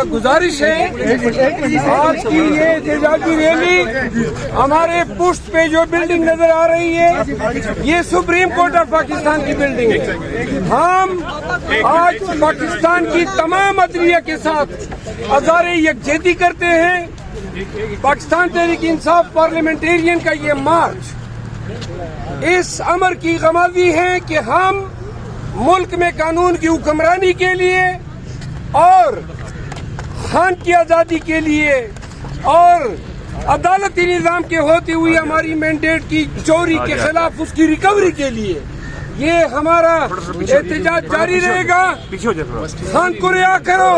गुजारिश है आज की ये एहतजाजी रैली हमारे पुष्ट पे जो बिल्डिंग नजर आ रही है ये सुप्रीम कोर्ट ऑफ पाकिस्तान की बिल्डिंग है। हम आज पाकिस्तान की तमाम अदलिया के साथ हज़ारे यकजहती करते हैं। पाकिस्तान तहरीक इंसाफ पार्लियामेंटेरियन का ये मार्च इस अमर की गमाज़ी है कि हम मुल्क में कानून की हुक्मरानी के लिए और खान की आज़ादी के लिए और अदालती निज़ाम के होते हुए हमारी मैंडेट की चोरी के खिलाफ उसकी रिकवरी के लिए ये हमारा एहतजाज जारी रहेगा। खान को रिहा करो,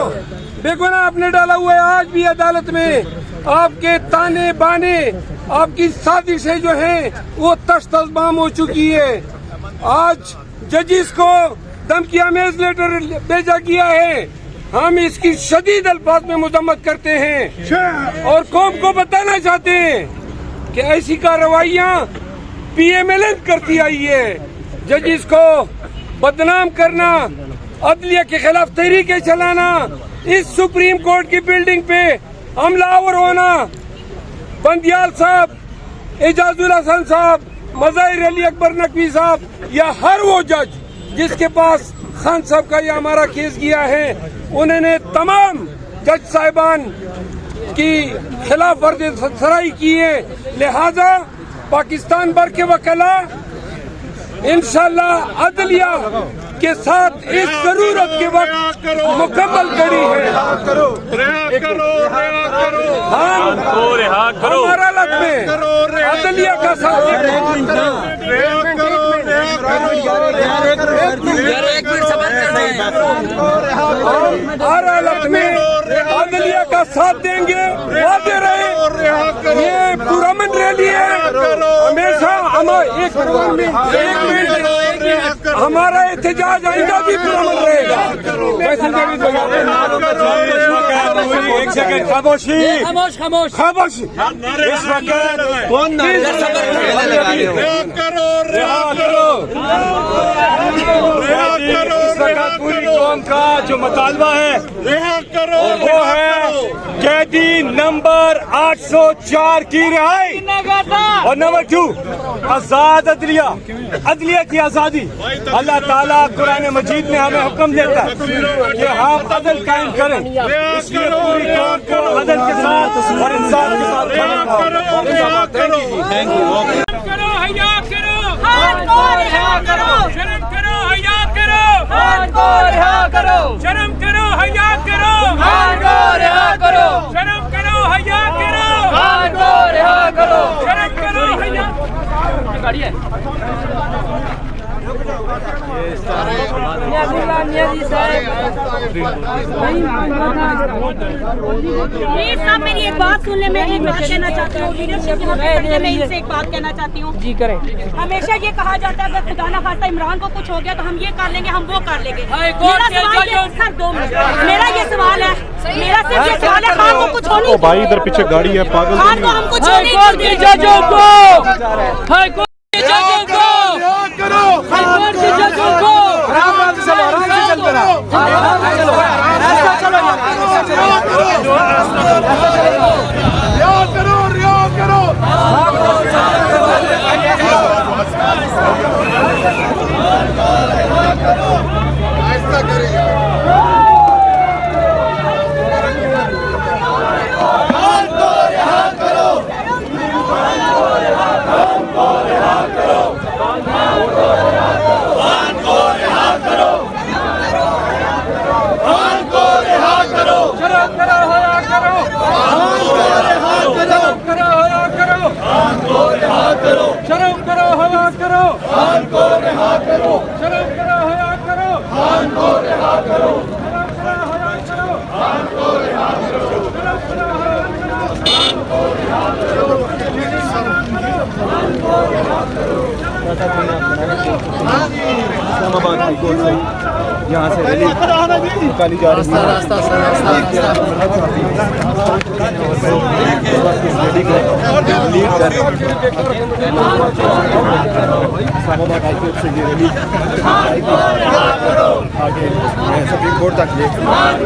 बेगुनाह आपने डाला हुआ है। आज भी अदालत में आपके ताने बाने आपकी साजिशें जो हैं वो तश्त-तज़बाम हो चुकी है। आज जजिस को धमकी-आमेज लेटर भेजा गया है। हम इसकी शदीद अल्फाज में मजम्मत करते हैं और कौम को बताना चाहते हैं कि ऐसी कार्रवाइयाँ PMLN करती आई है। जजिस को बदनाम करना, अदलिया के खिलाफ तहरीकें चलाना, इस सुप्रीम कोर्ट की बिल्डिंग पे हमलावर होना, बंदियाल साहब, एजाजुल हसन साहब, मज़ाहिर अली अकबर नकवी साहब या हर वो जज जिसके पास खान साहब का ये हमारा केस गया है, उन्होंने तमाम जज साहिबान की खिलाफ वर्जी सराई की है। लिहाजा पाकिस्तान भर के वकला इंशाअल्लाह अदलिया के साथ इस जरूरत के वक्त मुकम्मल खड़ी है। हमारा लग में अदलिया का साथ हर हालत में अदलिया का साथ देंगे, वादे रहे। ये पुरअमन रैली है, हमेशा हमारा एहतजाज आइंदा भी पुरअमन रहेगा। एक सेकंड खामोशी, खामोशी। इस वक्त कौन पूरी कौम का जो मुतालबा है वो है कैदी नंबर 804 की रिहाई और नंबर 2 आजाद अदलिया, अदलिया की आजादी। अल्लाह ताला कुरान मजीद में हमें हुक्म देता है कि हम अदल कायम करें, इसलिए पूरी कौम को अदल के साथ और इंसाफ के साथ खड़ा करो। Thank you. करो, हया करो, खान को रिहा करो, शर्म करो, हया करो, खान को रिहा करो, शर्म करो, हया करो, खान को रिहा करो, शर्म करो, हया करो, खान को रिहा करो, शर्म करो, हया। गाड़ी है प्लीज साहब मेरी एक बात सुन ले। मैं एक बात कहना चाहती हूँ, लीडरशिप मैं इनसे एक बात कहना चाहती हूँ। जी करें। हमेशा ये कहा जाता है अगर खुदा ना खास्ता इमरान को कुछ हो गया तो हम ये कर लेंगे, हम वो कर लेंगे। मेरा सवाल है सर, 2 मिनट, मेरा ये सवाल है, मेरा सिर्फ ये सवाल है, खान को कुछ होनी, भाई इधर पीछे गाड़ी है, पागल खान को हम कुछ होनी इस्लामाबाद हाई कोर्ट से यहाँ से रैली निकाली जा रही है। रैली को लीड कर इस्लामाबाद हाई कोर्ट से ये रैली आगे सुप्रीम कोर्ट तक ले इमरान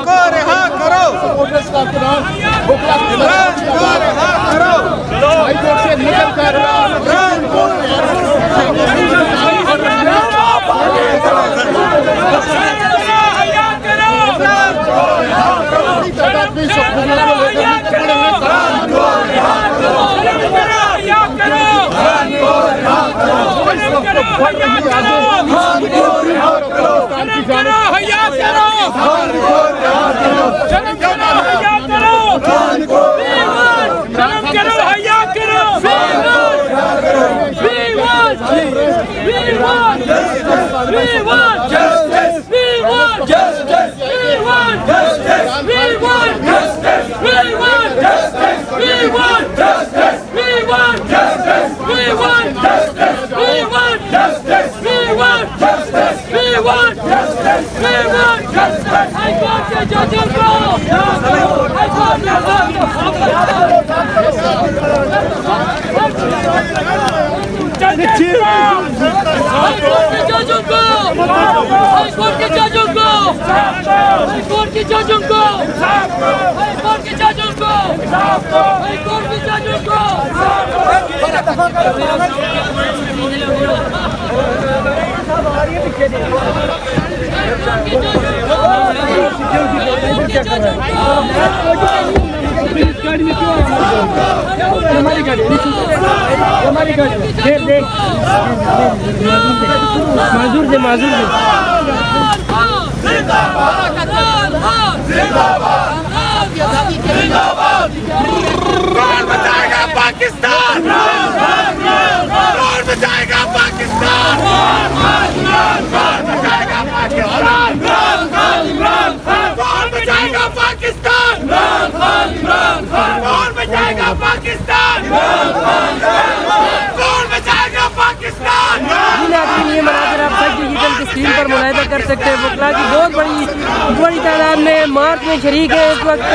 को रिहा करो, इमरान को रिहा करो, हाई कोर्ट से निकल कर इमरान को कौन बचाएगा पाकिस्तान? कौन बचाएगा पाकिस्तान? कौन बचाएगा पाकिस्तान? कौन बचाएगा पाकिस्तान? कौन बचाएगा पाकिस्तान? कौन बचाएगा पाकिस्तान? ये मनाजिर आप सब डिजिटल की स्क्रीन पर मुलाहिदा कर सकते हैं। वकला की बहुत बड़ी तादाद में मार्च में शरीक है इस वक्त।